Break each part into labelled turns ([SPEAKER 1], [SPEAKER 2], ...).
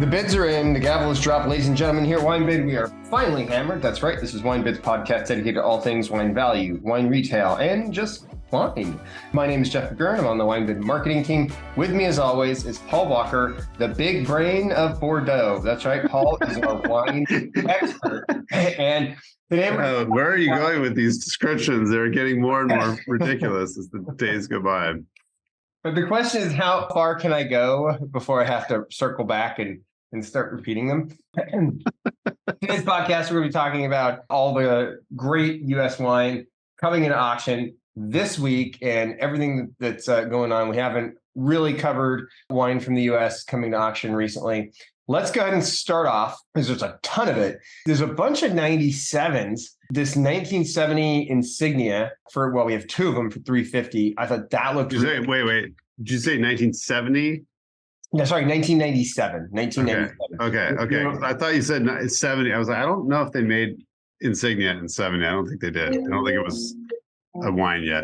[SPEAKER 1] bids are in. The gavel is dropped, ladies and gentlemen. Here at WineBid, we are finally hammered. That's right. This is WineBid's podcast dedicated to all things wine value, wine retail, and just wine. My name is Jeff McGurn. I'm on the WineBid marketing team. With me, as always, is Paul Walker, the big brain of Bordeaux. That's right. Paul is our wine expert. And today
[SPEAKER 2] where are you going with these descriptions? They're getting more and more ridiculous as the days go by.
[SPEAKER 1] But the question is, how far can I go before I have to circle back and start repeating them? Today's podcast, we're going to be talking about all the great U.S. wine coming into auction this week and everything that's going on. We haven't really covered wine from the U.S. coming to auction recently. Let's go ahead and start off, because there's a ton of it. There's a bunch of 97s. This 1970 Insignia we have two of them for $350. I thought that looked...
[SPEAKER 2] Wait. Did you say 1970?
[SPEAKER 1] No, sorry, 1997. 1997.
[SPEAKER 2] Okay. I thought you said 70. I was like, I don't know if they made Insignia in 70. I don't think they did. I don't think it was a wine yet.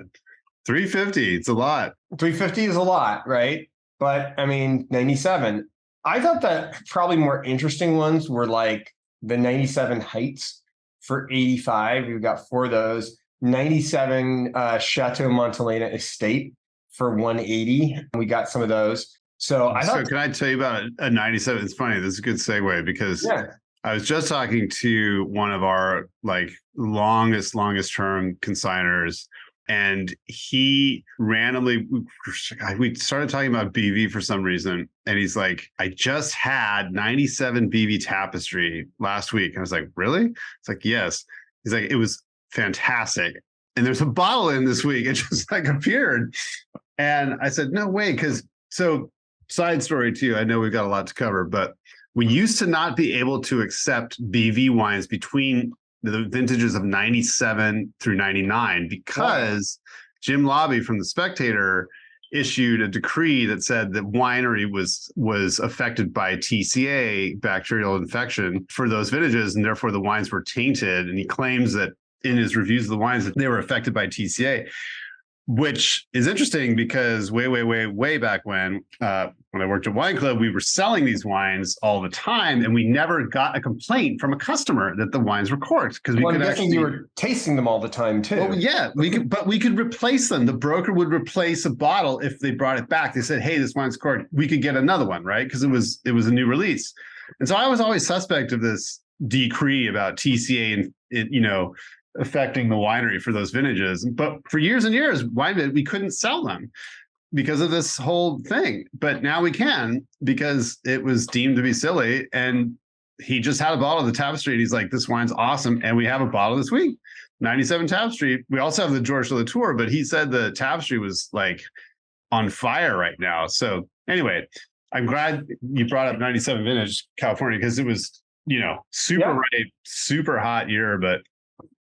[SPEAKER 2] $350. It's a lot.
[SPEAKER 1] $350 is a lot, right? But I mean, 97. I thought that probably more interesting ones were like the 97 Heights for $85. We've got four of those. 97 Chateau Montelena Estate for $180. We got some of those. So
[SPEAKER 2] can I tell you about a 97? It's funny. This is a good segue because I was just talking to one of our longest term consigners, and he randomly, we started talking about BV for some reason. And he's like, I just had 97 BV Tapestry last week. And I was like, really? It's like, yes. He's like, it was fantastic. And there's a bottle in this week. It just appeared. And I said, no way. Side story too. I know we've got a lot to cover, but we used to not be able to accept BV wines between the vintages of 97 through 99 because Jim Lobby from The Spectator issued a decree that said that winery was affected by TCA, bacterial infection, for those vintages, and therefore the wines were tainted. And he claims that in his reviews of the wines that they were affected by TCA, which is interesting because way back when I worked at Wine Club, we were selling these wines all the time, and we never got a complaint from a customer that the wines were corked because
[SPEAKER 1] I'm guessing you were tasting them all the time too.
[SPEAKER 2] Well, yeah, we could replace them. The broker would replace a bottle if they brought it back. They said, "Hey, this wine's corked. We could get another one," right? Because it was a new release, and so I was always suspect of this decree about TCA and affecting the winery for those vintages. But for years and years, WineBid, we couldn't sell them because of this whole thing. But now we can because it was deemed to be silly. And he just had a bottle of the Tapestry and he's like, this wine's awesome. And we have a bottle this week, 97 Tapestry. We also have the Georges de Latour, but he said the Tapestry was on fire right now. So anyway, I'm glad you brought up 97 vintage California because it was, super ripe, super hot year, but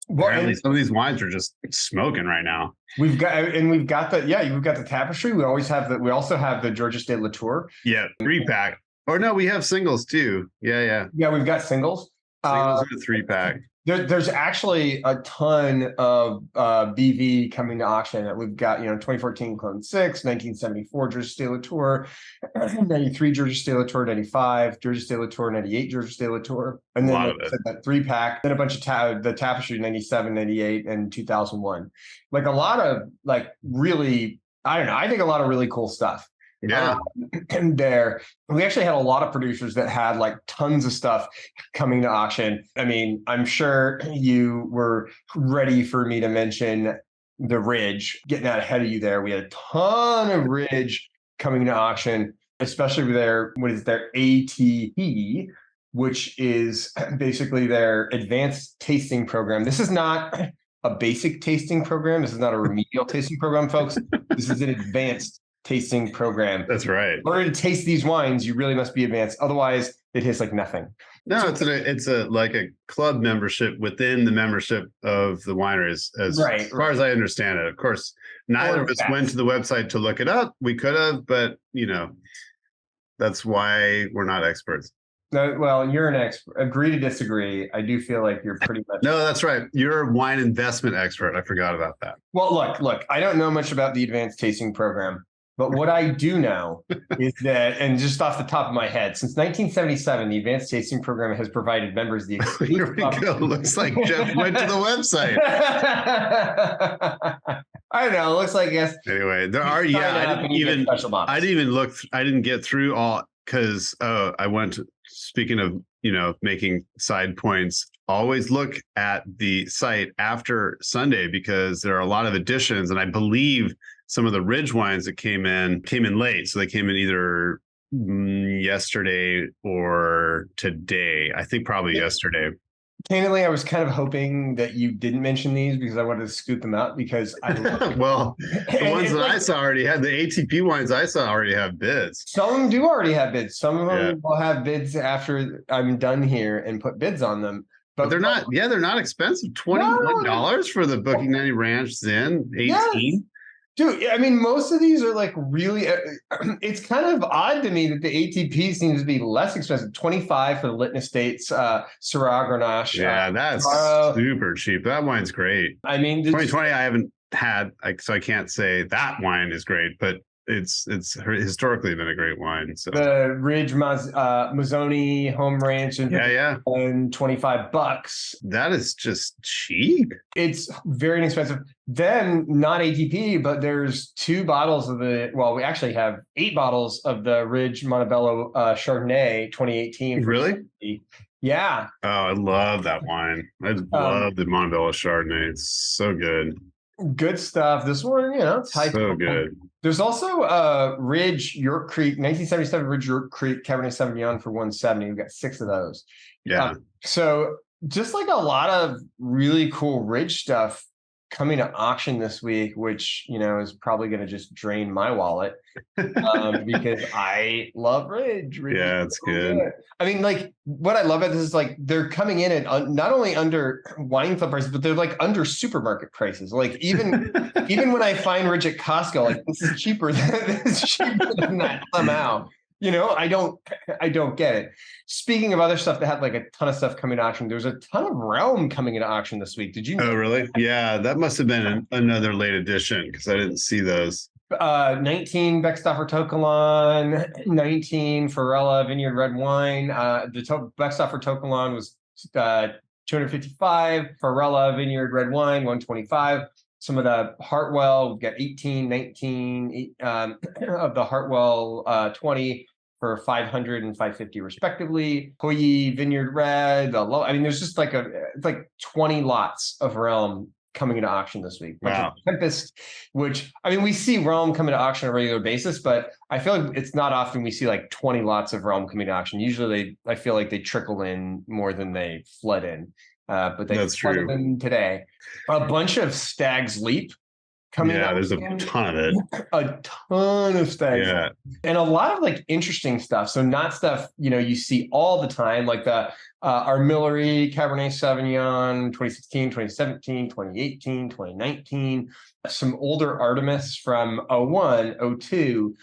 [SPEAKER 2] apparently some of these wines are just smoking right now.
[SPEAKER 1] We've got the Tapestry. We also have the Georges de Latour.
[SPEAKER 2] Yeah, 3-pack. Or no, we have singles too. Yeah.
[SPEAKER 1] Yeah, we've got singles.
[SPEAKER 2] Singles in a 3-pack.
[SPEAKER 1] There's actually a ton of BV coming to auction. We've got 2014 Clone 6, 1974 Georges de Latour, 93 Georges de Latour, 95 Georges de Latour, 98 Georges de Latour, and then that 3-pack, then a bunch of the Tapestry 97, 98, and 2001. A lot of really, I don't know. I think a lot of really cool stuff.
[SPEAKER 2] Yeah.
[SPEAKER 1] And we actually had a lot of producers that had tons of stuff coming to auction. I mean, I'm sure you were ready for me to mention the Ridge, getting out ahead of you there. We had a ton of Ridge coming to auction, especially with their ATE, which is basically their advanced tasting program. This is not a basic tasting program. This is not a remedial tasting program, folks. This is an advanced tasting program.
[SPEAKER 2] That's right.
[SPEAKER 1] In order to taste these wines, you really must be advanced. Otherwise, it tastes like nothing.
[SPEAKER 2] No, it's a club membership within the membership of the wineries, as far as I understand it. Of course, neither of us went to the website to look it up. We could have, but that's why we're not experts.
[SPEAKER 1] No, well, you're an expert. Agree to disagree. I do feel like you're pretty much...
[SPEAKER 2] No, that's right. You're a wine investment expert. I forgot about that.
[SPEAKER 1] Well, look, I don't know much about the advanced tasting program. But what I do know is that, and just off the top of my head, since 1977, the Advanced Tasting Program has provided members the
[SPEAKER 2] Here we go. Looks like Jeff went to the website.
[SPEAKER 1] I don't know. It looks like, yes.
[SPEAKER 2] Anyway, there are, I didn't even look. I didn't get through all because I went to, speaking of, making side points, always look at the site after Sunday because there are a lot of additions. And I believe some of the Ridge wines that came in late. So they came in either yesterday or today. I think probably yesterday.
[SPEAKER 1] Candidly, I was kind of hoping that you didn't mention these because I wanted to scoot them out because I
[SPEAKER 2] well, the ones that I saw already had, the ATP wines I saw already have bids.
[SPEAKER 1] Some of them do already have bids. Some of them will have bids after I'm done here and put bids on them. But
[SPEAKER 2] they're not, they're not expensive. $21 for the Booking 90 Ranch Zen, 18.
[SPEAKER 1] Yes. Dude, I mean, most of these are like really, it's kind of odd to me that the ATP seems to be less expensive. 25 for the Lytton Estates Syrah Grenache.
[SPEAKER 2] Yeah, that's super cheap. That wine's great.
[SPEAKER 1] I mean,
[SPEAKER 2] 2020, I haven't had, so I can't say that wine is great, but it's historically been a great wine. So
[SPEAKER 1] the Ridge Mazzoni Home Ranch and $25.
[SPEAKER 2] That is just cheap.
[SPEAKER 1] It's very inexpensive. Then not ATP, but there's 2 bottles of we actually have 8 bottles of the Ridge Montebello Chardonnay 2018.
[SPEAKER 2] Really?
[SPEAKER 1] Yeah.
[SPEAKER 2] Oh, I love that wine. I love the Montebello Chardonnay. It's so good.
[SPEAKER 1] Good stuff. This one, it's high.
[SPEAKER 2] So good.
[SPEAKER 1] There's also Ridge York Creek, 1977 Ridge York Creek Cabernet Sauvignon for $170. We've got 6 of those.
[SPEAKER 2] Yeah.
[SPEAKER 1] So just like a lot of really cool Ridge stuff coming to auction this week, which, is probably going to just drain my wallet because I love Ridge.
[SPEAKER 2] Yeah, it's good.
[SPEAKER 1] I mean, like, what I love about this is like they're coming in at not only under wine club prices, but they're like under supermarket prices. Like even when I find Ridge at Costco, like this is cheaper than that somehow. I don't get it. Speaking of other stuff that had like a ton of stuff coming to auction, there's a ton of Realm coming into auction this week. Did you know?
[SPEAKER 2] Oh, really? Yeah, that must have been another late edition because I didn't see those.
[SPEAKER 1] 19 Beckstoffer Tokalon, 19 Farella Vineyard Red Wine. The Beckstoffer Tokalon was 255. Farella Vineyard Red Wine, 125. Some of the Hartwell, we've got 18, 19 of the Hartwell 20 for 500 and 550 respectively. Hoyi Vineyard Red, there's just like 20 lots of Realm coming into auction this week.
[SPEAKER 2] Wow.
[SPEAKER 1] Tempest, which, we see Realm coming to auction on a regular basis, but I feel like it's not often we see like 20 lots of Realm coming to auction. Usually I feel like they trickle in more than they flood in. But they flooded in today. A bunch of Stag's Leap coming out.
[SPEAKER 2] Yeah, there's a ton of it.
[SPEAKER 1] A ton of Stag's Leap. And a lot of like interesting stuff. So not stuff, you see all the time, like the Armillery Cabernet Sauvignon 2016, 2017, 2018, 2019. Some older Artemis from 01, 02.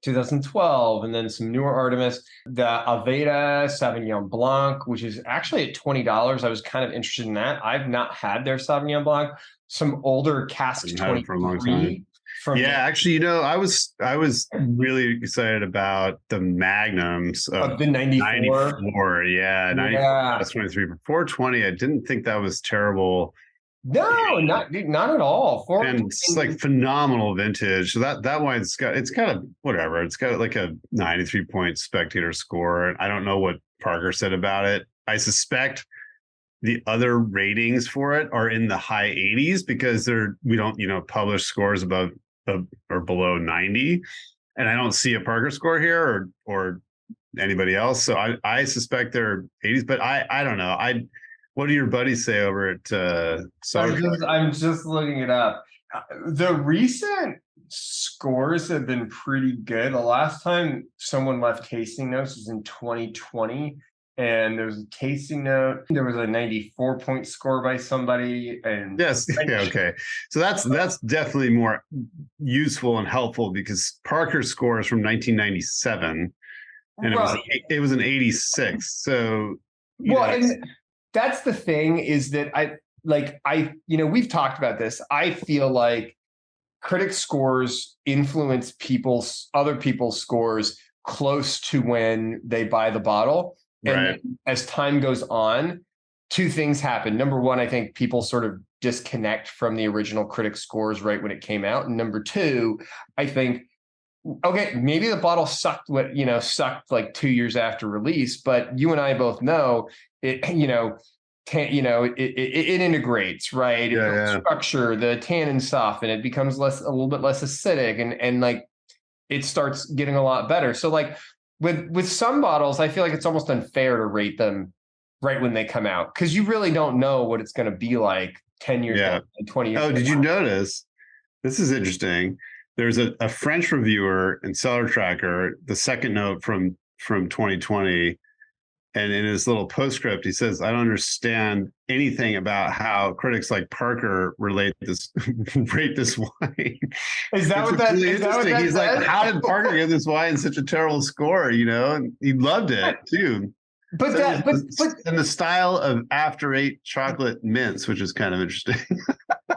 [SPEAKER 1] 2012, and then some newer Artemis, the Aveda Sauvignon Blanc, which is actually at $20. I was kind of interested in that. I've not had their Sauvignon Blanc. Some older cask 23
[SPEAKER 2] for a long time. Actually, I was really excited about the Magnums of
[SPEAKER 1] the 94.
[SPEAKER 2] 94. Yeah, 94. That's 23 for $420. I didn't think that was terrible.
[SPEAKER 1] No, not at all.
[SPEAKER 2] And it's like phenomenal vintage. So that wine's got whatever. It's got like a 93-point spectator score. I don't know what Parker said about it. I suspect the other ratings for it are in the high 80s because we don't publish scores above or below 90, and I don't see a Parker score here or anybody else. So I suspect they're 80s, but I don't know. What do your buddies say over at
[SPEAKER 1] I'm just looking it up. The recent scores have been pretty good. The last time someone left tasting notes was in 2020, and there was a tasting note. There was a 94-point score by somebody. And
[SPEAKER 2] yes, okay. So that's definitely more useful and helpful because Parker's score is from 1997, and it was an 86. So
[SPEAKER 1] and that's the thing is that we've talked about this. I feel like critic scores influence other people's scores close to when they buy the bottle. And then as time goes on, two things happen. Number one, I think people sort of disconnect from the original critic scores right when it came out. And number two, I think, okay, maybe the bottle sucked like 2 years after release, but you and I both know it, it integrates, right? It builds structure, the tannin soften, it becomes a little bit less acidic, and like it starts getting a lot better. So like with some bottles, I feel like it's almost unfair to rate them right when they come out, because you really don't know what it's going to be like 10 years down, 20 years.
[SPEAKER 2] Oh, did you notice? This is interesting. There's a French reviewer in Cellar Tracker, the second note from 2020. And in his little postscript, he says, I don't understand anything about how critics like Parker rate this wine.
[SPEAKER 1] Is that what that is?
[SPEAKER 2] He's like, how did Parker give this wine such a terrible score? And he loved it too.
[SPEAKER 1] But
[SPEAKER 2] in the style of After Eight chocolate mints, which is kind of interesting.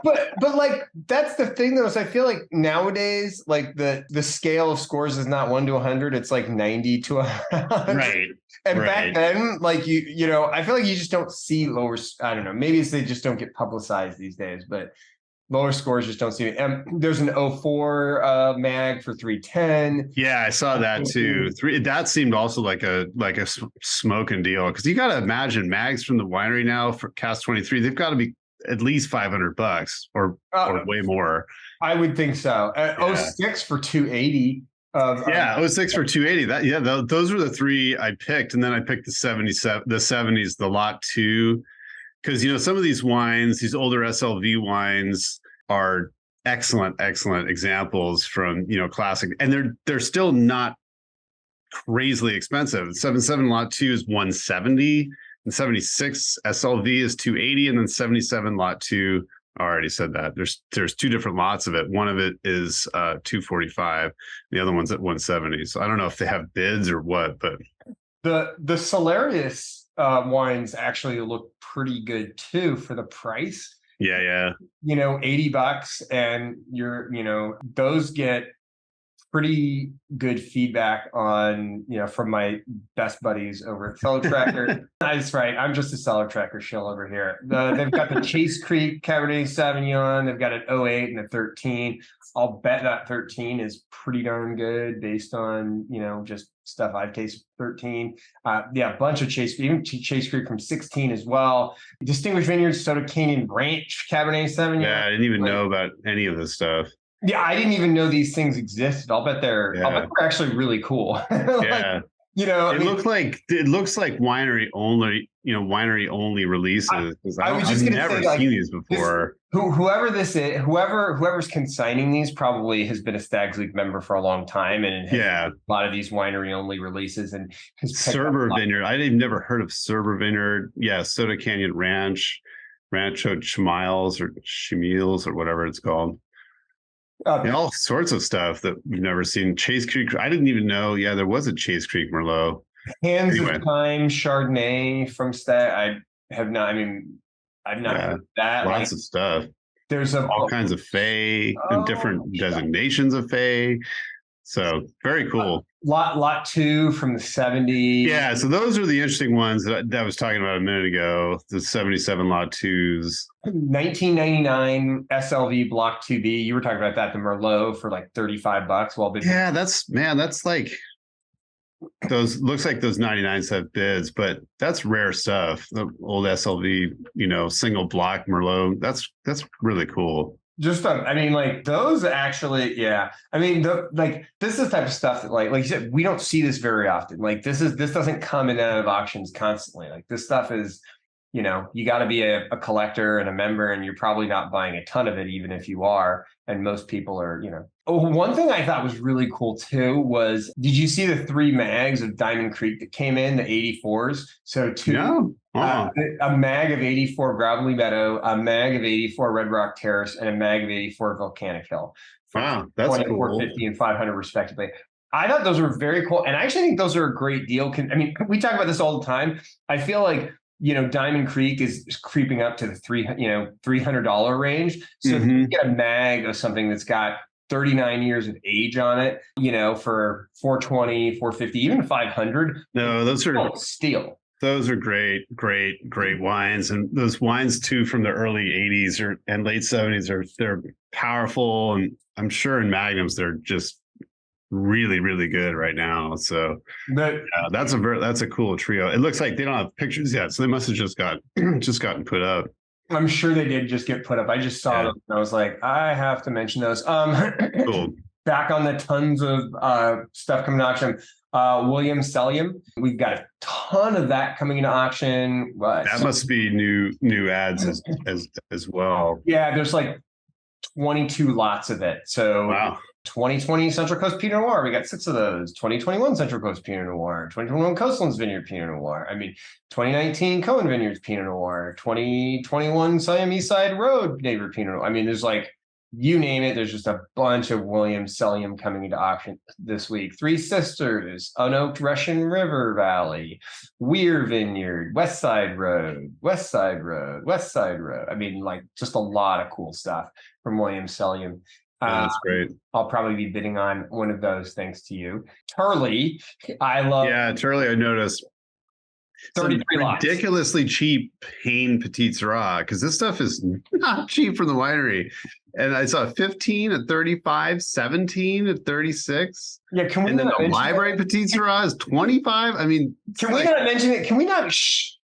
[SPEAKER 1] but like that's the thing though, is I feel like nowadays, like the scale of scores is not 1 to 100, it's like 90 to 100.
[SPEAKER 2] Right.
[SPEAKER 1] And back then, like I feel like you just don't see lower. I don't know, maybe it's they just don't get publicized these days, but lower scores just don't see it. There's an 04 mag for 310.
[SPEAKER 2] Yeah, I saw that too. That seemed also like a smoking deal, because you got to imagine mags from the winery now for Cask 23. They've got to be at least $500 or way more.
[SPEAKER 1] I would think so. 06 for 280.
[SPEAKER 2] 06 for 280. Those were the three I picked, and then I picked the 70s, the lot 2. Because, some of these wines, these older SLV wines are excellent examples from, classic. And they're still not crazily expensive. 77 lot 2 is 170, and 76 SLV is 280, and then 77 lot 2, I already said that. There's two different lots of it. One of it is 245. The other one's at 170. So I don't know if they have bids or what, but
[SPEAKER 1] the Solarius wines actually look pretty good too for the price.
[SPEAKER 2] Yeah.
[SPEAKER 1] $80, and those get pretty good feedback on, from my best buddies over at Cellar Tracker. That's right. I'm just a Cellar Tracker shill over here. They've got the Chase Creek Cabernet Sauvignon. They've got an 08 and a 13. I'll bet that 13 is pretty darn good based on, just stuff I've tasted. 13. A bunch of Chase Creek from 16 as well. Distinguished Vineyards, Soda Canyon Ranch Cabernet Sauvignon.
[SPEAKER 2] Yeah, I didn't even know about any of this stuff.
[SPEAKER 1] Yeah, I didn't even know these things existed. I'll bet they're actually really cool.
[SPEAKER 2] It looks like winery only releases. I've never seen these before.
[SPEAKER 1] Whoever's consigning these probably has been a Stag's Leap member for a long time, and a lot of these winery only releases. And
[SPEAKER 2] Cerber Vineyard, I've never heard of Cerber Vineyard. Yeah, Soda Canyon Ranch, Rancho Chimales or whatever it's called. All sorts of stuff that we've never seen. Chase Creek, I didn't even know. Yeah, there was a Chase Creek Merlot.
[SPEAKER 1] Hands of Time Chardonnay from Stag. I've not heard that.
[SPEAKER 2] Lots of stuff.
[SPEAKER 1] There's
[SPEAKER 2] all kinds of Fay and different designations of Fay. So very cool.
[SPEAKER 1] Lot 2 from the 70s.
[SPEAKER 2] Yeah, so those are the interesting ones that I was talking about a minute ago. The 77 lot 2s.
[SPEAKER 1] 1999 SLV Block 2B. You were talking about that, the Merlot for like $35.
[SPEAKER 2] That's like those. Looks like those 99s have bids, but that's rare stuff. The old SLV, single block Merlot. That's really cool.
[SPEAKER 1] Those actually, yeah. This is the type of stuff that, like you said, we don't see this very often. Like this doesn't come in and out of auctions constantly. Like this stuff is, you got to be a collector and a member, and you're probably not buying a ton of it, even if you are. And most people are, one thing I thought was really cool too was, did you see the 3 mags of Diamond Creek that came in, the 84s? So a mag of 84 Gravelly Meadow, a mag of 84 Red Rock Terrace, and a mag of 84 Volcanic Hill.
[SPEAKER 2] Wow, that's cool.
[SPEAKER 1] 450 and 500 respectively. I thought those were very cool. And I actually think those are a great deal. We talk about this all the time. I feel like Diamond Creek is creeping up to the $300 range. So if you get a mag of something that's got 39 years of age on it, for 420, 450, even 500.
[SPEAKER 2] No, those are
[SPEAKER 1] steel.
[SPEAKER 2] Those are great wines, and those wines too from the early 80s and late 70s they're powerful, and I'm sure in magnums they're just really, really good right now. So that's a cool trio. It looks like they don't have pictures yet, so they must have just gotten put up.
[SPEAKER 1] I'm sure they did just get put up. I just saw them and I was like, I have to mention those. Cool. Back on the tons of stuff coming to auction. William Sellium, we've got a ton of that coming into auction.
[SPEAKER 2] That must be new ads as well.
[SPEAKER 1] Yeah, there's like 22 lots of it. So
[SPEAKER 2] wow.
[SPEAKER 1] 2020 Central Coast Pinot Noir, we got 6 of those. 2021 Central Coast Pinot Noir, 2021 Coastlands Vineyard Pinot Noir. 2019 Cohen Vineyards Pinot Noir, 2021 Siamese Side Road Neighbor Pinot Noir. There's like, you name it, there's just a bunch of William Sellium coming into auction this week. Three Sisters, Unoaked Russian River Valley, Weir Vineyard, West Side Road. Just a lot of cool stuff from William Sellium.
[SPEAKER 2] That's great.
[SPEAKER 1] I'll probably be bidding on one of those thanks to you. Turley, I love.
[SPEAKER 2] Yeah, Turley, I noticed.
[SPEAKER 1] 33 lots.
[SPEAKER 2] Ridiculously cheap Hain Petit Syrah, because this stuff is not cheap from the winery. And I saw 15 at 35, 17 at 36.
[SPEAKER 1] Yeah, can we?
[SPEAKER 2] And then the library Petit Syrah is 25.
[SPEAKER 1] Can we not mention it? Can we not? Shh.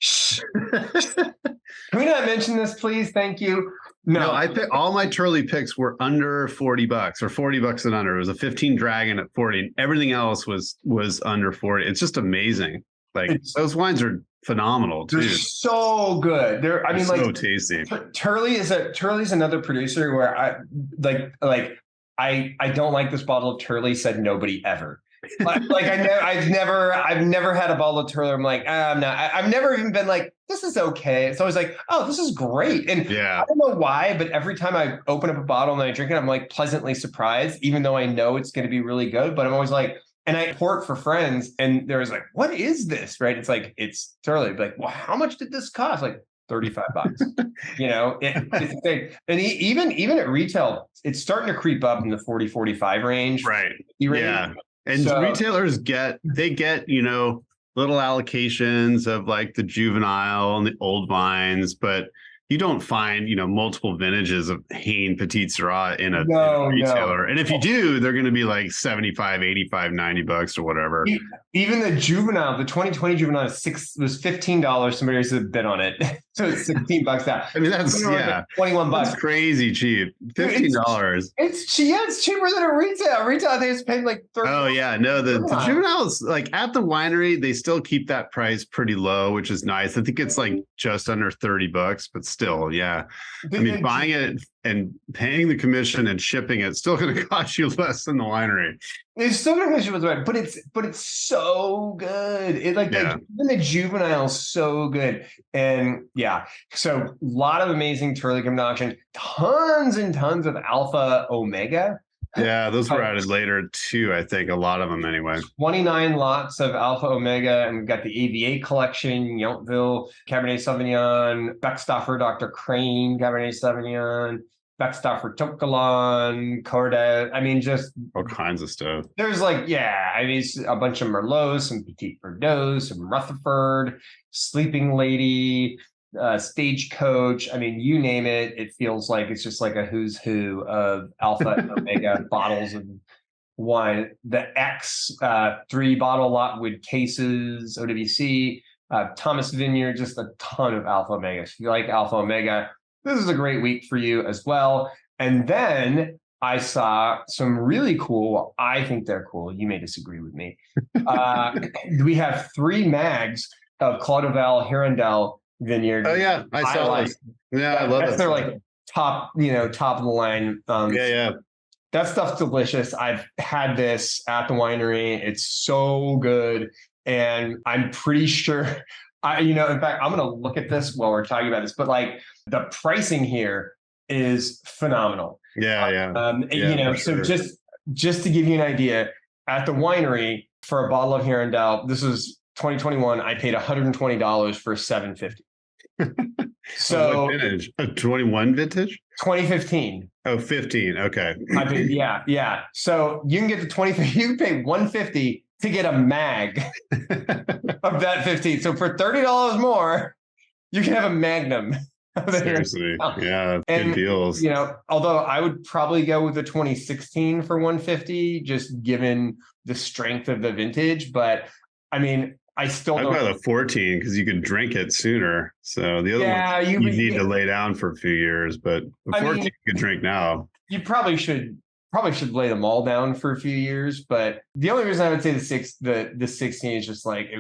[SPEAKER 1] Can we not mention this, please? Thank you. No,
[SPEAKER 2] I picked all my Turley picks were under $40 or $40 and under. It was a 15 Dragon at 40, and everything else was under 40. It's just amazing. Those wines are phenomenal too.
[SPEAKER 1] They're so good. They're
[SPEAKER 2] so tasty.
[SPEAKER 1] Turley's another producer where I don't like this bottle of Turley, said nobody ever. I've never had a bottle of Turley. I'm like, I'm not. I've never even been like, this is okay. It's always like, oh, this is great. And I don't know why, but every time I open up a bottle and I drink it, I'm like pleasantly surprised, even though I know it's going to be really good. But I'm always like, and I pour it for friends, and there was like, what is this? Right? It's like, it's Turley. Like, well, how much did this cost? Like $35. It's insane. And even at retail, it's starting to creep up in the 40, 45 range.
[SPEAKER 2] Right. Yeah. And retailers get little allocations of like the juvenile and the old vines, but you don't find, multiple vintages of Hain Petit Syrah in a retailer. No. And if you do, they're going to be like 75, 85, $90 or whatever.
[SPEAKER 1] Even the juvenile, the 2020 juvenile was $15. Somebody else had bid on it. So it's $16 out.
[SPEAKER 2] That's
[SPEAKER 1] $21.
[SPEAKER 2] That's crazy cheap. $15.
[SPEAKER 1] It's cheaper than a retail. Retail, I think it's paying like $30.
[SPEAKER 2] Oh yeah, no, the juveniles, like at the winery, they still keep that price pretty low, which is nice. I think it's like just under $30, but still, yeah. Buying it and paying the commission and shipping it's still going to cost you less than the winery.
[SPEAKER 1] It's still going to cost you less, but it's so good. Even the juvenile is so good, and so a lot of amazing Turley coming to auction. Tons and tons of Alpha Omega.
[SPEAKER 2] Yeah, those were added later too. I think a lot of them anyway.
[SPEAKER 1] 29 lots of Alpha Omega, and we've got the AVA collection, Yountville Cabernet Sauvignon, Beckstoffer Dr. Crane Cabernet Sauvignon, Beckstoffer Tokalon, Cordet. Just
[SPEAKER 2] all kinds of stuff.
[SPEAKER 1] There's a bunch of Merlots, some Petit Verdot, some Rutherford, Sleeping Lady, Stagecoach. You name it. It feels like it's just like a who's who of Alpha and Omega bottles of wine. The X 3-bottle Lotwood cases, OWC, Thomas Vineyard, just a ton of Alpha Omega. If you like Alpha Omega, this is a great week for you as well. And then I saw some really cool, I think they're cool. You may disagree with me. We have 3 mags of Claude Val Hirondelle Vineyard.
[SPEAKER 2] Oh yeah, I saw those. Yeah, I love it.
[SPEAKER 1] They're like top of the line. That stuff's delicious. I've had this at the winery. It's so good, and I'm pretty sure. In fact, I'm going to look at this while we're talking about this. But the pricing here is phenomenal.
[SPEAKER 2] Yeah.
[SPEAKER 1] So just to give you an idea, at the winery for a bottle of Hirondelle, this is 2021, I paid $120 for 750. So
[SPEAKER 2] what vintage? A 21 vintage?
[SPEAKER 1] 2015.
[SPEAKER 2] Oh, 15. Okay.
[SPEAKER 1] I paid, yeah. So you can get the 20, you can pay 150 to get a mag of that 15. So for $30 more, you can have a Magnum.
[SPEAKER 2] Seriously. Yeah.
[SPEAKER 1] And,
[SPEAKER 2] good deals.
[SPEAKER 1] Although I would probably go with the 2016 for 150, just given the strength of the vintage. But I mean, I'd
[SPEAKER 2] buy the 14 because you could drink it sooner. So the other one you need to lay down for a few years, but the 14 you could drink now.
[SPEAKER 1] You probably should lay them all down for a few years. But the only reason I would say the 16 is just like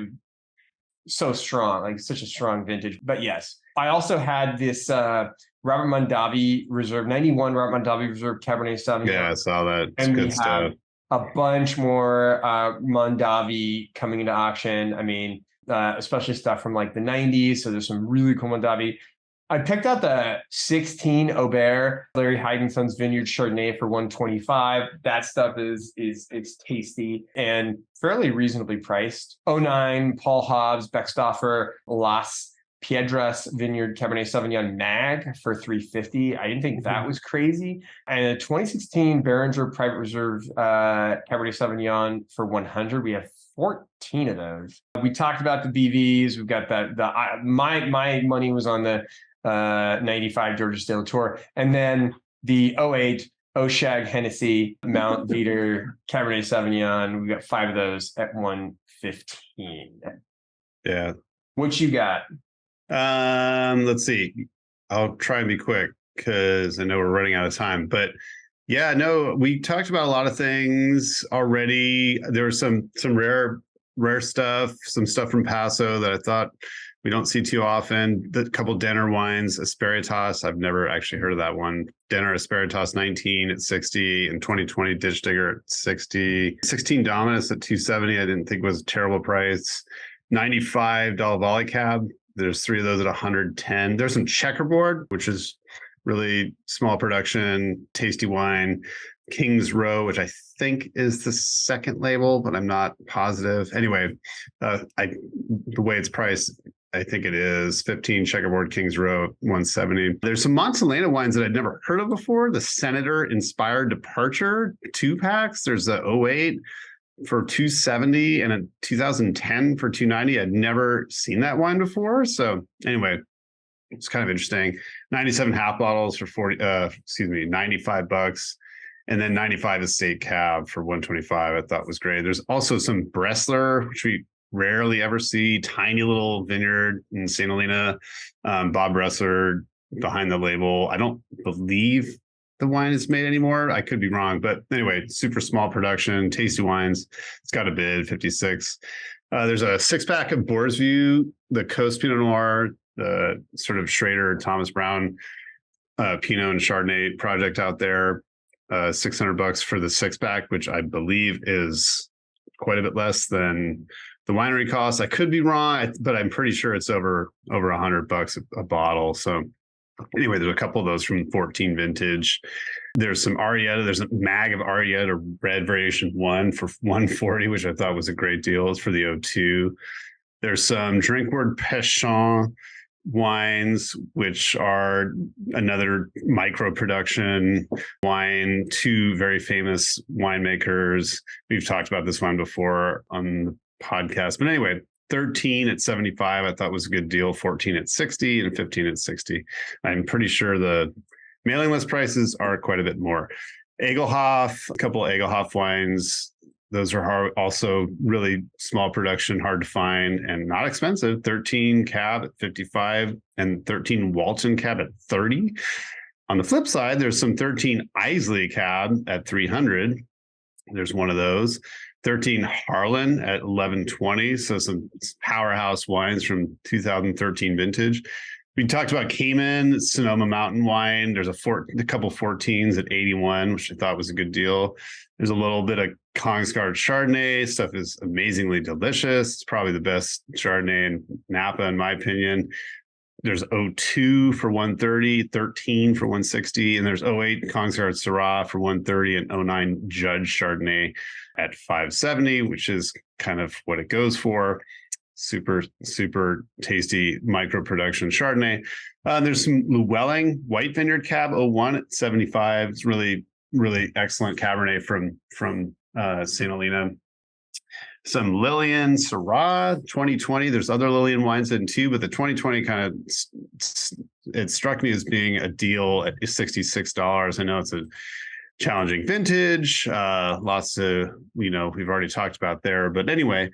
[SPEAKER 1] so strong, like such a strong vintage. But yes, I also had this Robert Mondavi Reserve 91 Robert Mondavi Reserve Cabernet Sauvignon.
[SPEAKER 2] Yeah, I saw that. It's
[SPEAKER 1] and
[SPEAKER 2] good stuff.
[SPEAKER 1] A bunch more Mondavi coming into auction. I mean, especially stuff from like the 90s. So there's some really cool Mondavi. I picked out the 16 Aubert Larry Heidenson's Vineyard Chardonnay for 125. That stuff it's tasty and fairly reasonably priced. 09 Paul Hobbs Beckstoffer Las Piedras Vineyard Cabernet Sauvignon Mag for 350. I didn't think that was crazy. And a 2016 Behringer Private Reserve Cabernet Sauvignon for 100. We have 14 of those. We talked about the BVs. We've got my money was on the 95 Georgia State Tour, and then the 08 Oshag Hennessy Mount Veeder Cabernet Sauvignon. We got 5 of those at 115.
[SPEAKER 2] Yeah.
[SPEAKER 1] What you got?
[SPEAKER 2] Let's see. I'll try and be quick because I know we're running out of time. But yeah, no, we talked about a lot of things already. There was some rare stuff, some stuff from Paso that I thought we don't see too often. The couple Denner wines, Esperitas. I've never actually heard of that one. Denner Esperitas 19 at 60, and 2020 Ditch Digger at 60. 16 Dominus at 270. I didn't think was a terrible price. 95 Valley Cab. There's 3 of those at 110. There's some Checkerboard, which is really small production, tasty wine. King's Row, which I think is the second label, but I'm not positive. Anyway, the way it's priced, I think it is 15 Checkerboard King's Row 170. There's some Montelena wines that I'd never heard of before. The Senator Inspired Departure 2-packs. There's the 08 for 270 and a 2010 for 290. I'd never seen that wine before. So anyway, it's kind of interesting. 97 half bottles for $95. And then 95 Estate Cab for 125. I thought was great. There's also some Bressler, which we rarely ever see. Tiny little vineyard in St. Helena. Bob Bressler behind the label. I don't believe the wine is made anymore. I could be wrong, but anyway, super small production, tasty wines. It's got a bid, 56. There's a 6-pack of Boersview, the Coast Pinot Noir, the sort of Schrader Thomas Brown Pinot and Chardonnay project out there. $600 for the 6-pack, which I believe is quite a bit less than the winery costs. I could be wrong, but I'm pretty sure it's over $100 a bottle. So anyway, there's a couple of those from 14 vintage. There's some Arietta. There's a mag of Arietta Red Variation 1 for 140, which I thought was a great deal. It's for the 02. There's some Drinkward Pechon wines, which are another micro production wine, 2 very famous winemakers. We've talked about this one before on the podcast. But anyway, 13 at 75, I thought was a good deal. 14 at 60 and 15 at 60. I'm pretty sure the mailing list prices are quite a bit more. Egelhof, a couple of Egelhof wines. Those are also really small production, hard to find and not expensive. 13 Cab at 55 and 13 Walton Cab at 30. On the flip side, there's some 13 Isley Cab at 300. There's one of those. 13 Harlan at 1120. So some powerhouse wines from 2013 vintage. We talked about Cayman, Sonoma Mountain Wine. There's a couple 14s at 81, which I thought was a good deal. There's a little bit of Kongsgaard Chardonnay. Stuff is amazingly delicious. It's probably the best Chardonnay in Napa, in my opinion. There's 02 for 130, 13 for 160, and there's 08 Kongsgaard Syrah for 130 and 09 Judge Chardonnay at 570, which is kind of what it goes for. super, super tasty micro production Chardonnay. There's some Llewellyn White Vineyard Cab 01 at 75. It's really, really excellent Cabernet from St. Helena. Some Lillian Syrah 2020. There's other Lillian wines in too, but the 2020 kind of, it struck me as being a deal at $66. I know it's a challenging vintage, lots of, we've already talked about there, but anyway,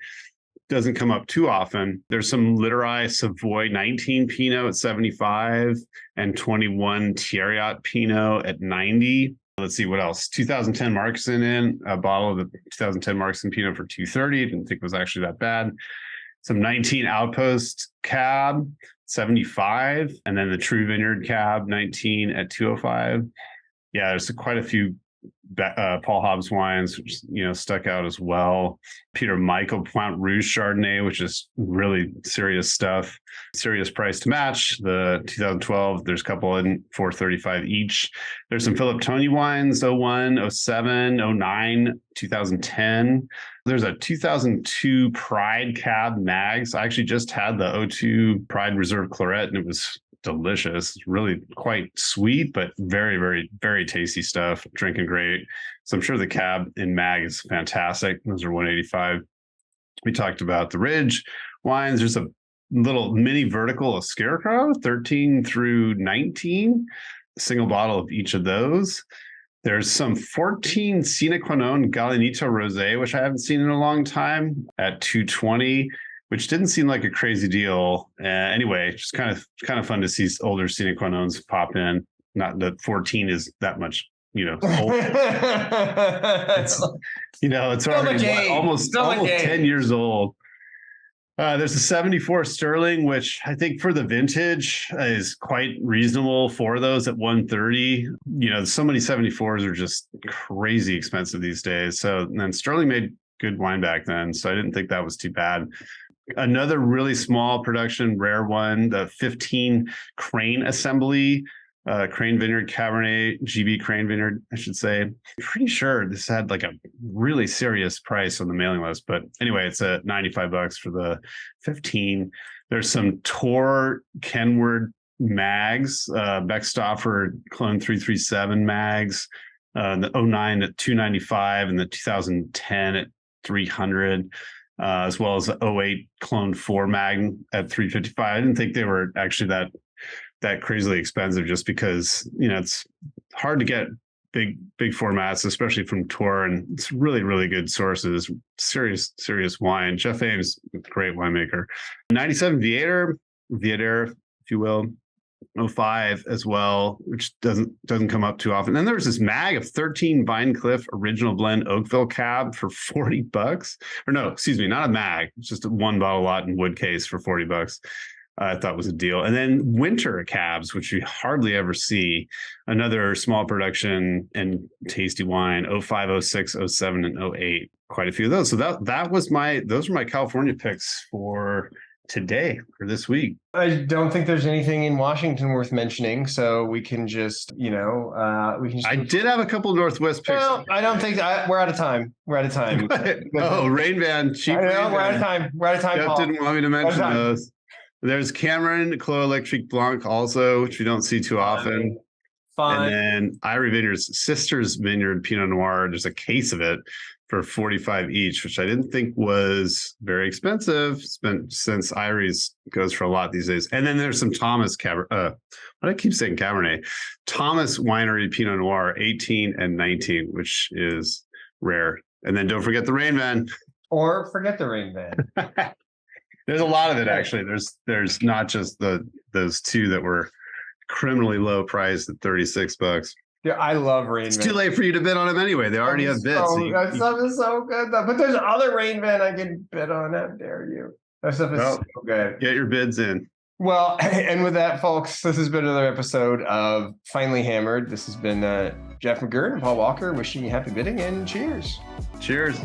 [SPEAKER 2] doesn't come up too often. There's some Litterai Savoy 19 Pinot at 75 and 21 Thierryaut Pinot at 90. Let's see what else. 2010 Markson in a bottle of the 2010 Markson Pinot for $230. Didn't think it was actually that bad. Some 19 Outpost Cab 75, and then the True Vineyard Cab 19 at 205. Yeah, there's quite a few Paul Hobbs wines, which, stuck out as well. Peter Michael Pointe Rouge Chardonnay, which is really serious stuff. Serious price to match. The 2012, there's a couple in $435 each. There's some Philip Tony wines, 01, 07, 09, 2010. There's a 2002 Pride Cab Mags. I actually just had the 02 Pride Reserve Claret, and it was delicious, really quite sweet, but very, very, very tasty stuff. Drinking great. So I'm sure the Cab in Mag is fantastic. Those are $185. We talked about the Ridge wines. There's a little mini vertical of Scarecrow, 13 through 19, a single bottle of each of those. There's some 14 Sine Qua Non Galanito Rosé, which I haven't seen in a long time, at $220. Which didn't seem like a crazy deal. Anyway, just kind of fun to see older Sine Qua Nons pop in. Not that 14 is that much, old. It's already almost 10 years old. There's a 74 Sterling, which I think for the vintage is quite reasonable for those at $130. So many 74s are just crazy expensive these days. So then Sterling made good wine back then, so I didn't think that was too bad. Another really small production, rare one, the 15 Crane Assembly, Crane Vineyard Cabernet, GB Crane Vineyard, I should say. I'm pretty sure this had like a really serious price on the mailing list, but anyway, it's at $95 for the 15. There's some Tor Kenward mags, Beckstoffer Clone 337 mags, the 09 at $295 and the 2010 at $300. As well as the 08 Clone 4 Mag at $355. I didn't think they were actually that crazily expensive, just because it's hard to get big formats, especially from Tor, and it's really, really good sources. Serious wine. Jeff Ames, great winemaker. 97 Viator, if you will. 05 as well, which doesn't come up too often. Then there's this mag of 13 Vinecliff Original Blend Oakville Cab for $40. Or no, excuse me, not a mag. It's just a one bottle lot in wood case for $40. I thought was a deal. And then winter cabs, which you hardly ever see. Another small production and tasty wine, 05, 06, 07, and 08. Quite a few of those. So those were my California picks for today or this week.
[SPEAKER 1] I don't think there's anything in Washington worth mentioning, so we can just, I
[SPEAKER 2] did have a couple Northwest picks.
[SPEAKER 1] Well, I don't think we're out of time.
[SPEAKER 2] Rain Van, cheap.
[SPEAKER 1] I know, we're out of time.
[SPEAKER 2] Jeff didn't want me to mention those. There's Cameron Clos Electric Blanc also, which we don't see too often.
[SPEAKER 1] Fine.
[SPEAKER 2] And then Irie Vineyard's Sisters Vineyard Pinot Noir. There's a case of it for $45 each, which I didn't think was very expensive. Since Irie's goes for a lot these days. And then there's some Thomas Cabernet. What I keep saying Cabernet, Thomas Winery Pinot Noir 18 and 19, which is rare. And then don't forget the Rain Van.
[SPEAKER 1] Or forget the Rain Van.
[SPEAKER 2] There's a lot of it actually. There's not just those two that were criminally low priced at $36.
[SPEAKER 1] Yeah, I love Rain Van.
[SPEAKER 2] It's too late for you to bid on them anyway. They already have bids.
[SPEAKER 1] That stuff is so good, though. But there's other Rain Van I can bid on. How dare you? That stuff is so good.
[SPEAKER 2] Get your bids in.
[SPEAKER 1] Well, and with that, folks, this has been another episode of Finally Hammered. This has been Jeff McGurn and Paul Walker wishing you happy bidding, and cheers.
[SPEAKER 2] Cheers.